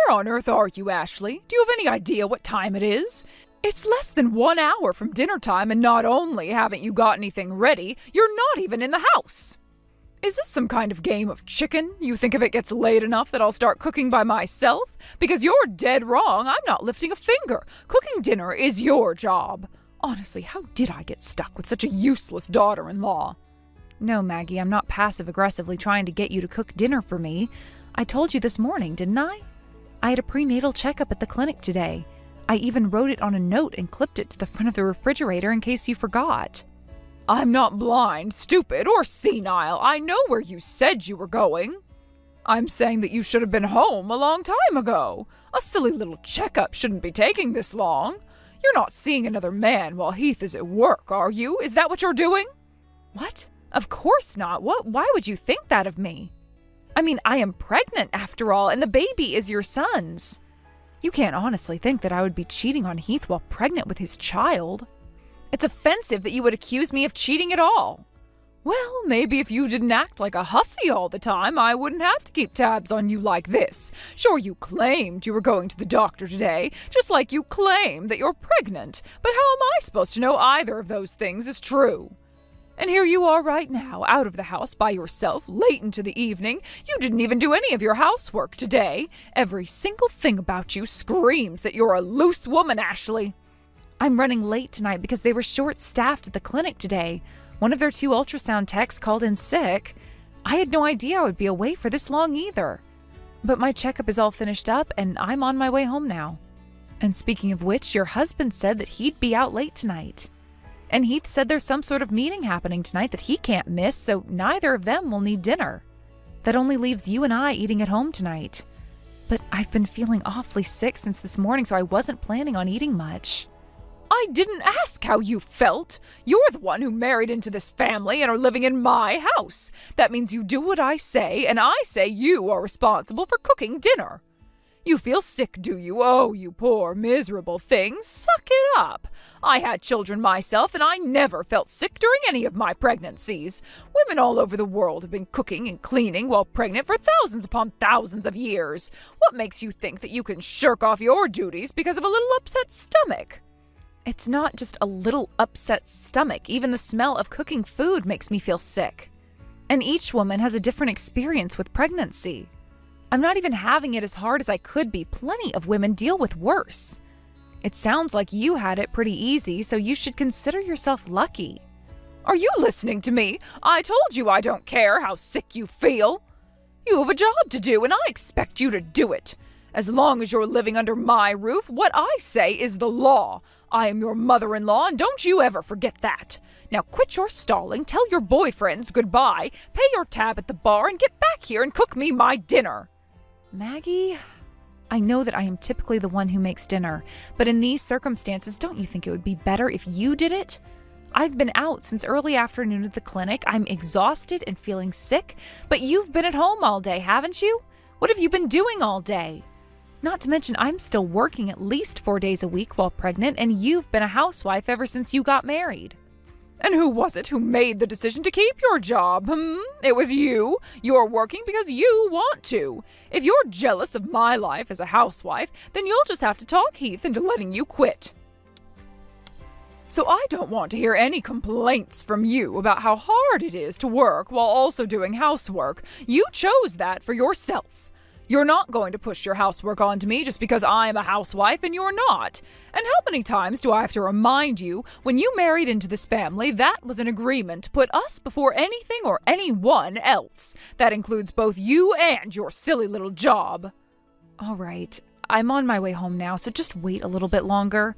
Where on earth are you, Ashley? Do you have any idea what time it is? It's less than 1 hour from dinner time, and not only haven't you got anything ready, you're not even in the house. Is this some kind of game of chicken? You think if it gets late enough that I'll start cooking by myself? Because you're dead wrong. I'm not lifting a finger. Cooking dinner is your job. Honestly, how did I get stuck with such a useless daughter-in-law? No, Maggie, I'm not passive-aggressively trying to get you to cook dinner for me. I told you this morning, didn't I? I had a prenatal checkup at the clinic today. I even wrote it on a note and clipped it to the front of the refrigerator in case you forgot. I'm not blind, stupid, or senile. I know where you said you were going. I'm saying that you should have been home a long time ago. A silly little checkup shouldn't be taking this long. You're not seeing another man while Heath is at work, are you? Is that what you're doing? What? Of course not. Why would you think that of me? I mean, I am pregnant after all, and the baby is your son's. You can't honestly think that I would be cheating on Heath while pregnant with his child. It's offensive that you would accuse me of cheating at all. Well, maybe if you didn't act like a hussy all the time, I wouldn't have to keep tabs on you like this. Sure, you claimed you were going to the doctor today, just like you claim that you're pregnant. But how am I supposed to know either of those things is true? And here you are right now, out of the house by yourself, late into the evening. You didn't even do any of your housework today. Every single thing about you screams that you're a loose woman, Ashley. I'm running late tonight because they were short-staffed at the clinic today. One of their 2 ultrasound techs called in sick. I had no idea I would be away for this long either. But my checkup is all finished up and I'm on my way home now. And speaking of which, your husband said that he'd be out late tonight. And Heath said there's some sort of meeting happening tonight that he can't miss, so neither of them will need dinner. That only leaves you and I eating at home tonight. But I've been feeling awfully sick since this morning, so I wasn't planning on eating much. I didn't ask how you felt. You're the one who married into this family and are living in my house. That means you do what I say, and I say you are responsible for cooking dinner. You feel sick, do you? Oh, you poor, miserable thing. Suck it up. I had children myself, and I never felt sick during any of my pregnancies. Women all over the world have been cooking and cleaning while pregnant for thousands upon thousands of years. What makes you think that you can shirk off your duties because of a little upset stomach? It's not just a little upset stomach. Even the smell of cooking food makes me feel sick. And each woman has a different experience with pregnancy. I'm not even having it as hard as I could be. Plenty of women deal with worse. It sounds like you had it pretty easy, so you should consider yourself lucky. Are you listening to me? I told you I don't care how sick you feel. You have a job to do, and I expect you to do it. As long as you're living under my roof, what I say is the law. I am your mother-in-law, and don't you ever forget that. Now quit your stalling, tell your boyfriends goodbye, pay your tab at the bar, and get back here and cook me my dinner. Maggie, I know that I am typically the one who makes dinner, but in these circumstances, don't you think it would be better if you did it? I've been out since early afternoon at the clinic. I'm exhausted and feeling sick, but you've been at home all day, haven't you? What have you been doing all day? Not to mention, I'm still working at least 4 days a week while pregnant, and you've been a housewife ever since you got married. And who was it who made the decision to keep your job? It was you. You're working because you want to. If you're jealous of my life as a housewife, then you'll just have to talk Heath into letting you quit. So I don't want to hear any complaints from you about how hard it is to work while also doing housework. You chose that for yourself. You're not going to push your housework onto me just because I'm a housewife and you're not. And how many times do I have to remind you, when you married into this family, that was an agreement to put us before anything or anyone else. That includes both you and your silly little job. All right, I'm on my way home now, so just wait a little bit longer.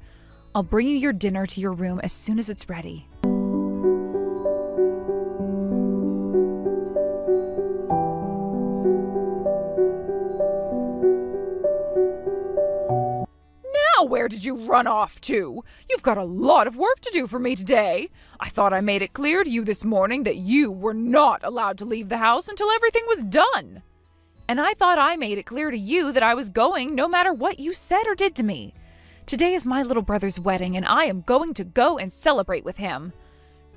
I'll bring you your dinner to your room as soon as it's ready. Where did you run off to? You've got a lot of work to do for me today. I thought I made it clear to you this morning that you were not allowed to leave the house until everything was done. And I thought I made it clear to you that I was going no matter what you said or did to me. Today is my little brother's wedding, and I am going to go and celebrate with him.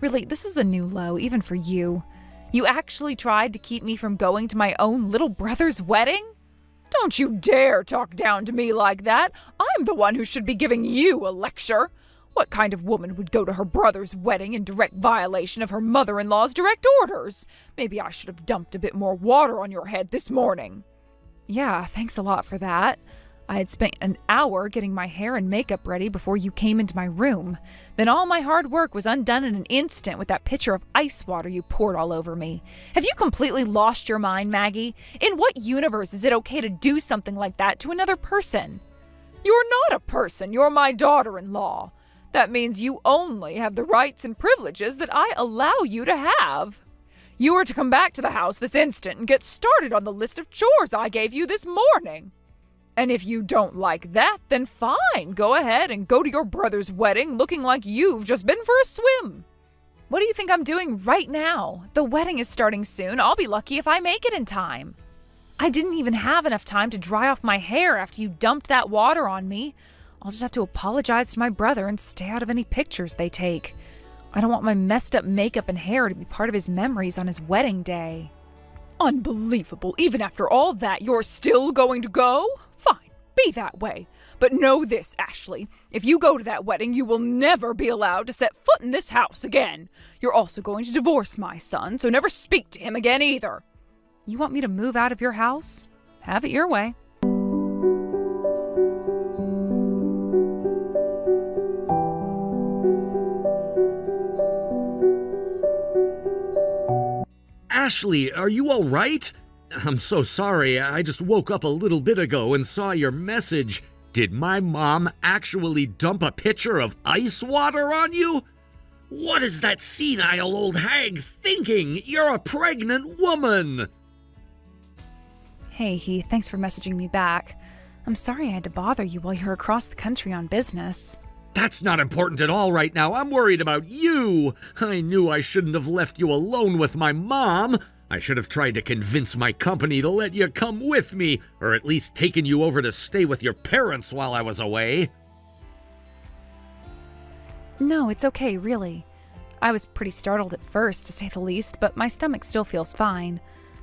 Really, this is a new low, even for you. You actually tried to keep me from going to my own little brother's wedding? Don't you dare talk down to me like that. I'm the one who should be giving you a lecture. What kind of woman would go to her brother's wedding in direct violation of her mother-in-law's direct orders? Maybe I should have dumped a bit more water on your head this morning. Yeah, thanks a lot for that. I had spent an hour getting my hair and makeup ready before you came into my room. Then all my hard work was undone in an instant with that pitcher of ice water you poured all over me. Have you completely lost your mind, Maggie? In what universe is it okay to do something like that to another person? You're not a person, you're my daughter-in-law. That means you only have the rights and privileges that I allow you to have. You are to come back to the house this instant and get started on the list of chores I gave you this morning. And if you don't like that, then fine, go ahead and go to your brother's wedding looking like you've just been for a swim. What do you think I'm doing right now? The wedding is starting soon. I'll be lucky if I make it in time. I didn't even have enough time to dry off my hair after you dumped that water on me. I'll just have to apologize to my brother and stay out of any pictures they take. I don't want my messed up makeup and hair to be part of his memories on his wedding day. Unbelievable. Even after all that, you're still going to go? Fine, be that way. But know this, Ashley. If you go to that wedding, you will never be allowed to set foot in this house again. You're also going to divorce my son, so never speak to him again either. You want me to move out of your house? Have it your way. Ashley, are you all right? I'm so sorry. I just woke up a little bit ago and saw your message. Did my mom actually dump a pitcher of ice water on you? What is that senile old hag thinking? You're a pregnant woman. Hey, Heath, thanks for messaging me back. I'm sorry I had to bother you while you were across the country on business. That's not important at all right now. I'm worried about you. I knew I shouldn't have left you alone with my mom. I should have tried to convince my company to let you come with me, or at least taken you over to stay with your parents while I was away. No, it's okay, really. I was pretty startled at first, to say the least, but my stomach still feels fine.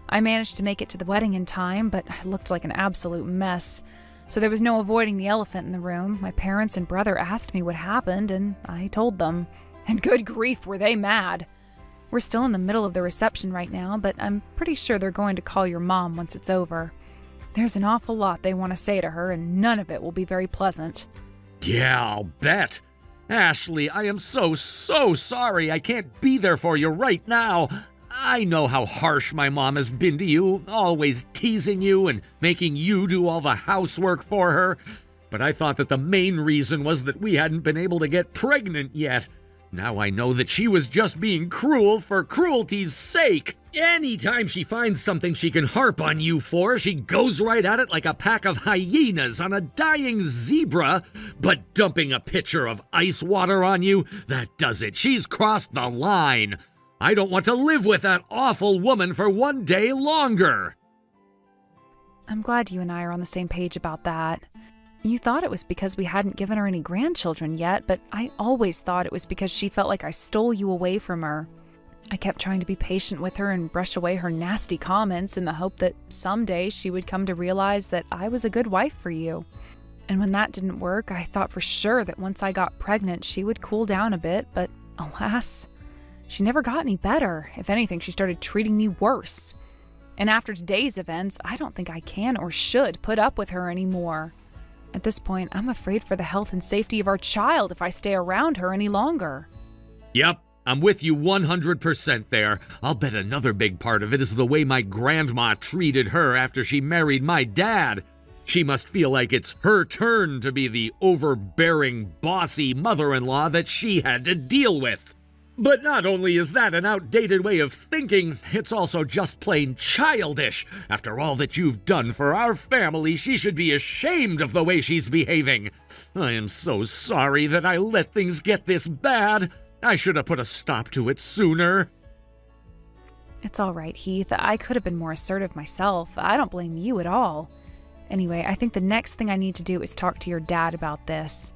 I managed to make it to the wedding in time, but I looked like an absolute mess. So there was no avoiding the elephant in the room. My parents and brother asked me what happened, and I told them. And good grief, were they mad. We're still in the middle of the reception right now, but I'm pretty sure they're going to call your mom once it's over. There's an awful lot they want to say to her, and none of it will be very pleasant. Yeah, I'll bet. Ashley, I am so sorry I can't be there for you right now. I know how harsh my mom has been to you, always teasing you and making you do all the housework for her. But I thought that the main reason was that we hadn't been able to get pregnant yet. Now I know that she was just being cruel for cruelty's sake. Anytime she finds something she can harp on you for, she goes right at it like a pack of hyenas on a dying zebra. But dumping a pitcher of ice water on you, that does it. She's crossed the line. I don't want to live with that awful woman for one day longer. I'm glad you and I are on the same page about that. You thought it was because we hadn't given her any grandchildren yet, but I always thought it was because she felt like I stole you away from her. I kept trying to be patient with her and brush away her nasty comments in the hope that someday she would come to realize that I was a good wife for you. And when that didn't work, I thought for sure that once I got pregnant, she would cool down a bit, but alas, she never got any better. If anything, she started treating me worse. And after today's events, I don't think I can or should put up with her anymore. At this point, I'm afraid for the health and safety of our child if I stay around her any longer. Yep, I'm with you 100% there. I'll bet another big part of it is the way my grandma treated her after she married my dad. She must feel like it's her turn to be the overbearing, bossy mother-in-law that she had to deal with. But not only is that an outdated way of thinking, it's also just plain childish. After all that you've done for our family, she should be ashamed of the way she's behaving. I am so sorry that I let things get this bad. I should have put a stop to it sooner. It's all right, Heath. I could have been more assertive myself. I don't blame you at all. Anyway, I think the next thing I need to do is talk to your dad about this.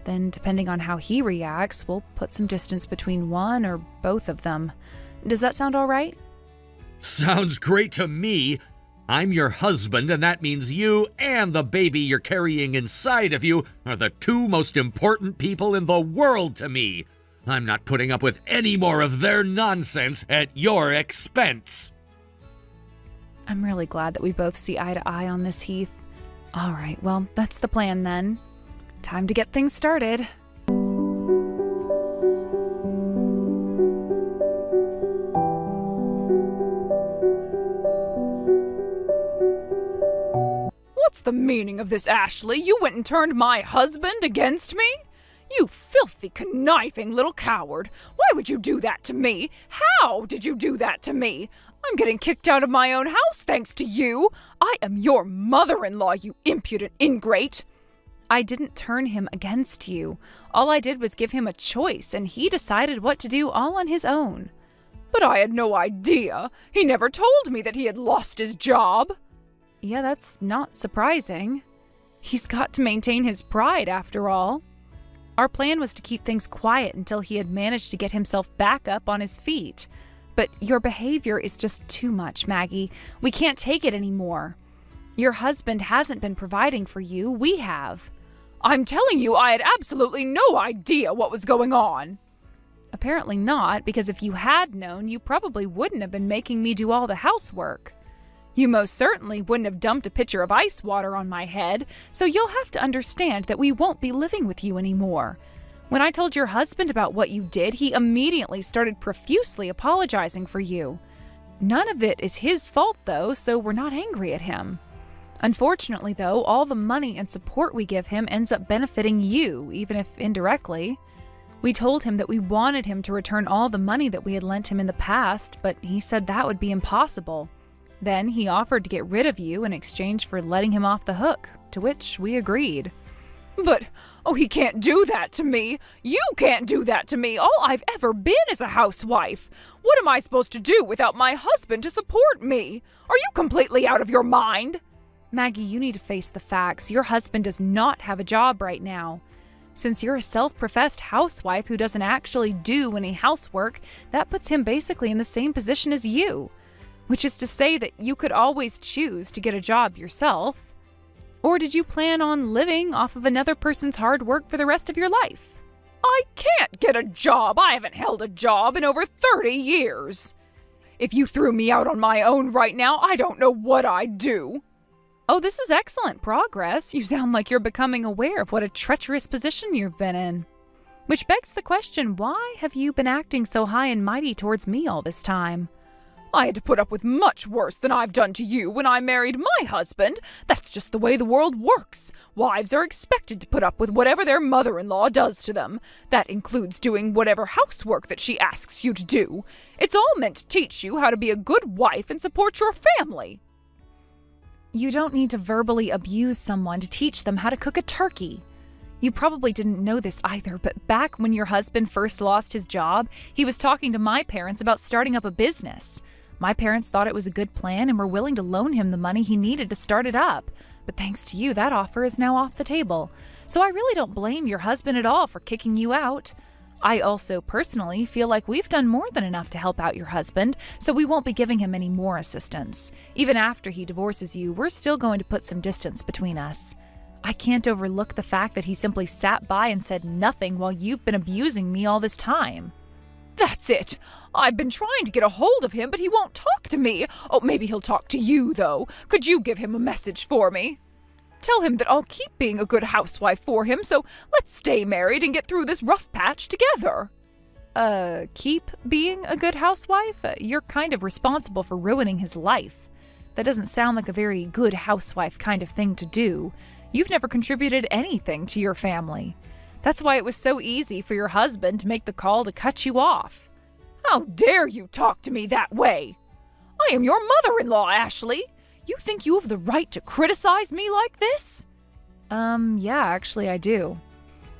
Then, depending on how he reacts, we'll put some distance between one or both of them. Does that sound all right? Sounds great to me. I'm your husband, and that means you and the baby you're carrying inside of you are the two most important people in the world to me. I'm not putting up with any more of their nonsense at your expense. I'm really glad that we both see eye to eye on this, Heath. All right, well, that's the plan then. Time to get things started. What's the meaning of this, Ashley? You went and turned my husband against me? You filthy, conniving little coward. Why would you do that to me? How did you do that to me? I'm getting kicked out of my own house thanks to you. I am your mother-in-law, you impudent ingrate. I didn't turn him against you. All I did was give him a choice, and he decided what to do all on his own. But I had no idea. He never told me that he had lost his job. Yeah, that's not surprising. He's got to maintain his pride, after all. Our plan was to keep things quiet until he had managed to get himself back up on his feet. But your behavior is just too much, Maggie. We can't take it anymore. Your husband hasn't been providing for you. We have. I'm telling you, I had absolutely no idea what was going on. Apparently not, because if you had known, you probably wouldn't have been making me do all the housework. You most certainly wouldn't have dumped a pitcher of ice water on my head, so you'll have to understand that we won't be living with you anymore. When I told your husband about what you did, he immediately started profusely apologizing for you. None of it is his fault, though, so we're not angry at him. Unfortunately, though, all the money and support we give him ends up benefiting you, even if indirectly. We told him that we wanted him to return all the money that we had lent him in the past, but he said that would be impossible. Then he offered to get rid of you in exchange for letting him off the hook, to which we agreed. But, he can't do that to me. You can't do that to me. All I've ever been is a housewife. What am I supposed to do without my husband to support me? Are you completely out of your mind? Maggie, you need to face the facts. Your husband does not have a job right now. Since you're a self-professed housewife who doesn't actually do any housework, that puts him basically in the same position as you. Which is to say that you could always choose to get a job yourself. Or did you plan on living off of another person's hard work for the rest of your life? I can't get a job. I haven't held a job in over 30 years. If you threw me out on my own right now, I don't know what I'd do. Oh, this is excellent progress. You sound like you're becoming aware of what a treacherous position you've been in. Which begs the question, why have you been acting so high and mighty towards me all this time? I had to put up with much worse than I've done to you when I married my husband. That's just the way the world works. Wives are expected to put up with whatever their mother-in-law does to them. That includes doing whatever housework that she asks you to do. It's all meant to teach you how to be a good wife and support your family. You don't need to verbally abuse someone to teach them how to cook a turkey. You probably didn't know this either, but back when your husband first lost his job, he was talking to my parents about starting up a business. My parents thought it was a good plan and were willing to loan him the money he needed to start it up. But thanks to you, that offer is now off the table. So I really don't blame your husband at all for kicking you out. I also personally feel like we've done more than enough to help out your husband, so we won't be giving him any more assistance. Even after he divorces you, we're still going to put some distance between us. I can't overlook the fact that he simply sat by and said nothing while you've been abusing me all this time. That's it. I've been trying to get a hold of him, but he won't talk to me. Oh, maybe he'll talk to you, though. Could you give him a message for me? Tell him that I'll keep being a good housewife for him, so let's stay married and get through this rough patch together. Keep being a good housewife? You're kind of responsible for ruining his life. That doesn't sound like a very good housewife kind of thing to do. You've never contributed anything to your family. That's why it was so easy for your husband to make the call to cut you off. How dare you talk to me that way? I am your mother-in-law, Ashley. You think you have the right to criticize me like this? Yeah, actually I do.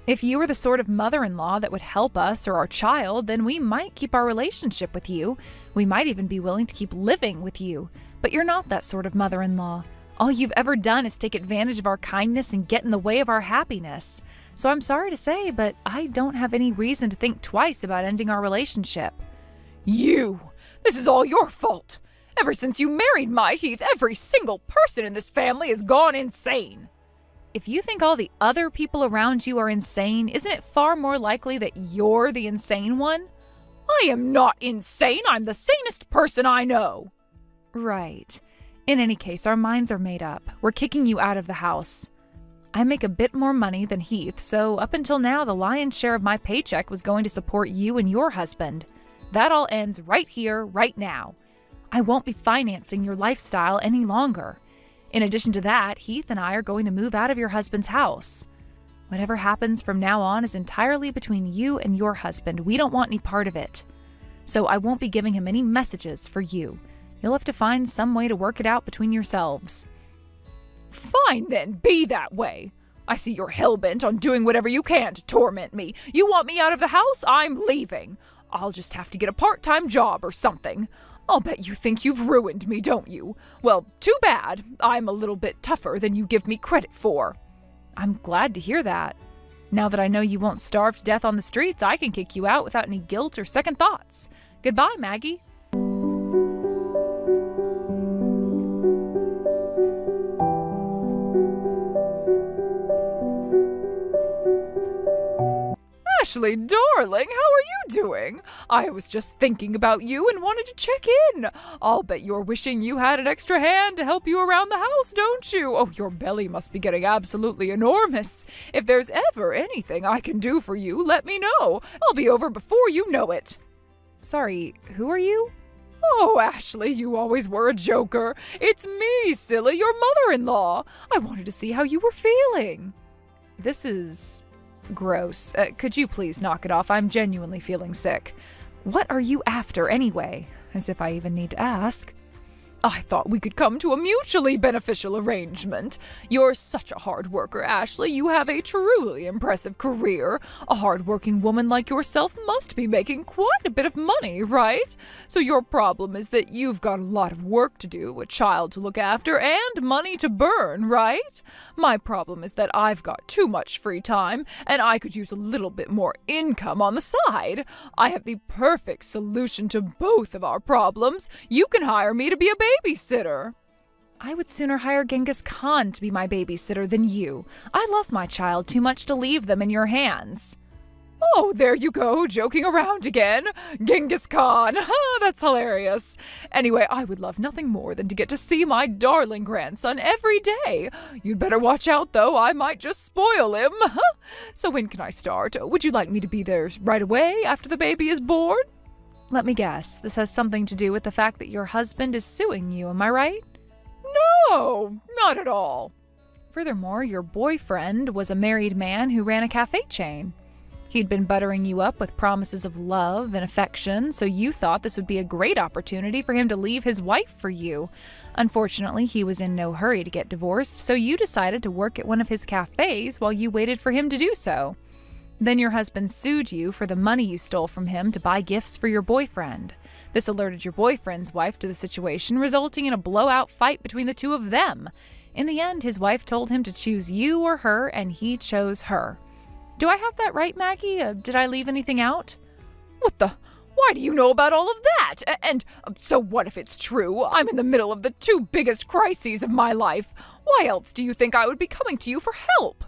If you were the sort of mother-in-law that would help us or our child, then we might keep our relationship with you. We might even be willing to keep living with you. But you're not that sort of mother-in-law. All you've ever done is take advantage of our kindness and get in the way of our happiness. So I'm sorry to say, but I don't have any reason to think twice about ending our relationship. This is all your fault. Ever since you married my Heath, every single person in this family has gone insane. If you think all the other people around you are insane, isn't it far more likely that you're the insane one? I am not insane. I'm the sanest person I know. Right. In any case, our minds are made up. We're kicking you out of the house. I make a bit more money than Heath, so up until now, the lion's share of my paycheck was going to support you and your husband. That all ends right here, right now. I won't be financing your lifestyle any longer. In addition to that, Heath and I are going to move out of your husband's house. Whatever happens from now on is entirely between you and your husband. We don't want any part of it. So I won't be giving him any messages for you. You'll have to find some way to work it out between yourselves. Fine then, be that way. I see you're hell-bent on doing whatever you can to torment me. You want me out of the house? I'm leaving. I'll just have to get a part-time job or something. I'll bet you think you've ruined me, don't you? Well, too bad. I'm a little bit tougher than you give me credit for. I'm glad to hear that. Now that I know you won't starve to death on the streets, I can kick you out without any guilt or second thoughts. Goodbye, Maggie. Ashley, darling, how are you doing? I was just thinking about you and wanted to check in. I'll bet you're wishing you had an extra hand to help you around the house, don't you? Oh, your belly must be getting absolutely enormous. If there's ever anything I can do for you, let me know. I'll be over before you know it. Sorry, who are you? Oh, Ashley, you always were a joker. It's me, silly, your mother-in-law. I wanted to see how you were feeling. This is gross. Could you please knock it off? I'm genuinely feeling sick. What are you after anyway? As if I even need to ask. I thought we could come to a mutually beneficial arrangement. You're such a hard worker, Ashley. You have a truly impressive career. A hard-working woman like yourself must be making quite a bit of money, right? So your problem is that you've got a lot of work to do, a child to look after, and money to burn, right? My problem is that I've got too much free time, and I could use a little bit more income on the side. I have the perfect solution to both of our problems. You can hire me to be a babysitter. I would sooner hire Genghis Khan to be my babysitter than you. I love my child too much to leave them in your hands. Oh, there you go, joking around again. Genghis Khan. That's hilarious. Anyway, I would love nothing more than to get to see my darling grandson every day. You'd better watch out, though. I might just spoil him. So when can I start? Would you like me to be there right away after the baby is born? Let me guess, this has something to do with the fact that your husband is suing you, am I right? No, not at all. Furthermore, your boyfriend was a married man who ran a cafe chain. He'd been buttering you up with promises of love and affection, so you thought this would be a great opportunity for him to leave his wife for you. Unfortunately, he was in no hurry to get divorced, so you decided to work at one of his cafes while you waited for him to do so. Then your husband sued you for the money you stole from him to buy gifts for your boyfriend. This alerted your boyfriend's wife to the situation, resulting in a blowout fight between the two of them. In the end, his wife told him to choose you or her, and he chose her. Do I have that right, Maggie? Did I leave anything out? What the? Why do you know about all of that? And so what if it's true? I'm in the middle of the two biggest crises of my life. Why else do you think I would be coming to you for help?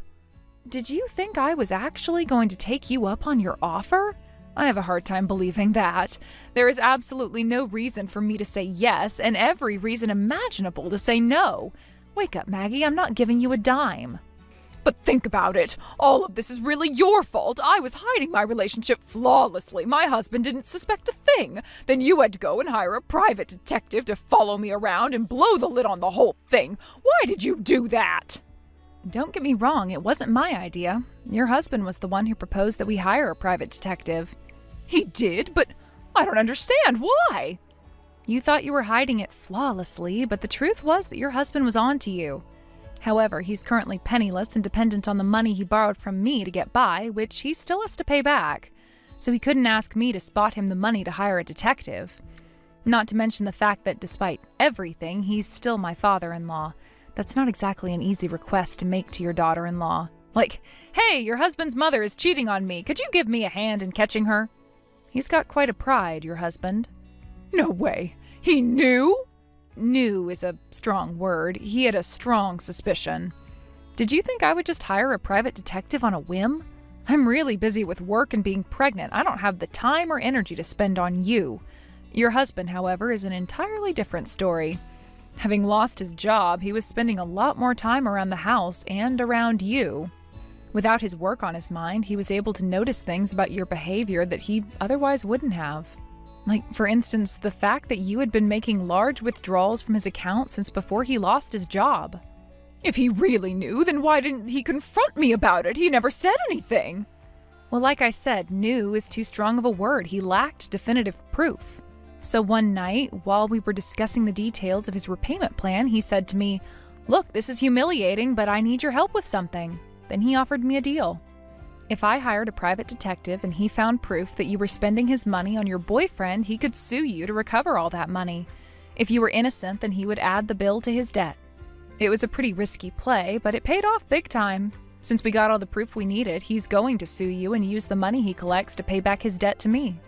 Did you think I was actually going to take you up on your offer? I have a hard time believing that. There is absolutely no reason for me to say yes, and every reason imaginable to say no. Wake up, Maggie, I'm not giving you a dime. But think about it. All of this is really your fault. I was hiding my relationship flawlessly. My husband didn't suspect a thing. Then you had to go and hire a private detective to follow me around and blow the lid on the whole thing. Why did you do that? Don't get me wrong, it wasn't my idea. Your husband was the one who proposed that we hire a private detective. He did, but I don't understand. Why? You thought you were hiding it flawlessly, but the truth was that your husband was on to you. However, he's currently penniless and dependent on the money he borrowed from me to get by, which he still has to pay back. So he couldn't ask me to spot him the money to hire a detective. Not to mention the fact that despite everything, he's still my father-in-law. That's not exactly an easy request to make to your daughter-in-law. Like, hey, your husband's mother is cheating on me. Could you give me a hand in catching her? He's got quite a pride, your husband. No way. He knew? knew is a strong word. He had a strong suspicion. Did you think I would just hire a private detective on a whim? I'm really busy with work and being pregnant. I don't have the time or energy to spend on you. Your husband, however, is an entirely different story. Having lost his job, he was spending a lot more time around the house and around you. Without his work on his mind, he was able to notice things about your behavior that he otherwise wouldn't have. Like, for instance, the fact that you had been making large withdrawals from his account since before he lost his job. If he really knew, then why didn't he confront me about it? He never said anything. Well, like I said, knew is too strong of a word. He lacked definitive proof. So one night, while we were discussing the details of his repayment plan, he said to me, "Look, this is humiliating, but I need your help with something." Then he offered me a deal. If I hired a private detective and he found proof that you were spending his money on your boyfriend, he could sue you to recover all that money. If you were innocent, then he would add the bill to his debt. It was a pretty risky play, but it paid off big time. Since we got all the proof we needed, he's going to sue you and use the money he collects to pay back his debt to me.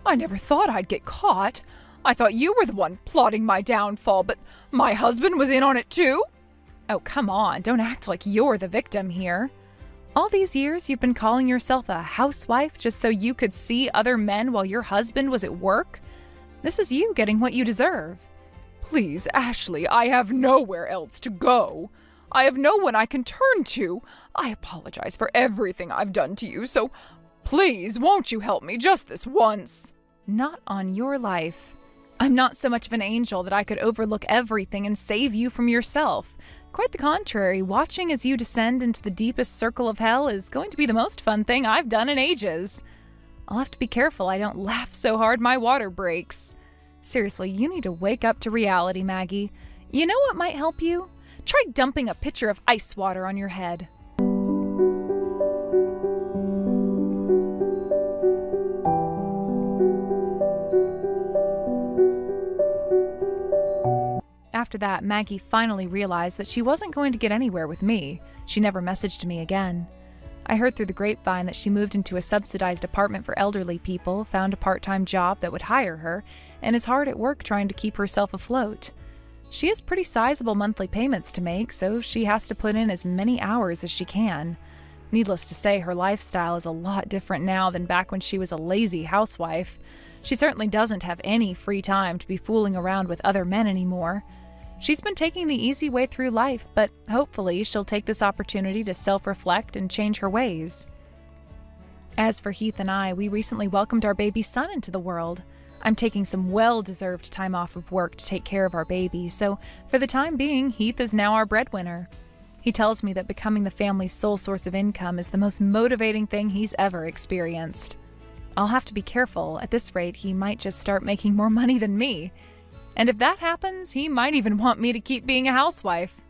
I never thought I'd get caught. I thought you were the one plotting my downfall, but my husband was in on it too? Oh, come on, don't act like you're the victim here. All these years you've been calling yourself a housewife just so you could see other men while your husband was at work? This is you getting what you deserve. Please, Ashley, I have nowhere else to go. I have no one I can turn to. I apologize for everything I've done to you, so please, won't you help me just this once? Not on your life. I'm not so much of an angel that I could overlook everything and save you from yourself. Quite the contrary, watching as you descend into the deepest circle of hell is going to be the most fun thing I've done in ages. I'll have to be careful I don't laugh so hard my water breaks. Seriously, you need to wake up to reality, Maggie. You know what might help you? Try dumping a pitcher of ice water on your head. After that, Maggie finally realized that she wasn't going to get anywhere with me. She never messaged me again. I heard through the grapevine that she moved into a subsidized apartment for elderly people, found a part-time job that would hire her, and is hard at work trying to keep herself afloat. She has pretty sizable monthly payments to make, so she has to put in as many hours as she can. Needless to say, her lifestyle is a lot different now than back when she was a lazy housewife. She certainly doesn't have any free time to be fooling around with other men anymore. She's been taking the easy way through life, but hopefully she'll take this opportunity to self-reflect and change her ways. As for Heath and I, we recently welcomed our baby son into the world. I'm taking some well-deserved time off of work to take care of our baby, so for the time being, Heath is now our breadwinner. He tells me that becoming the family's sole source of income is the most motivating thing he's ever experienced. I'll have to be careful. At this rate, he might just start making more money than me. And if that happens, he might even want me to keep being a housewife.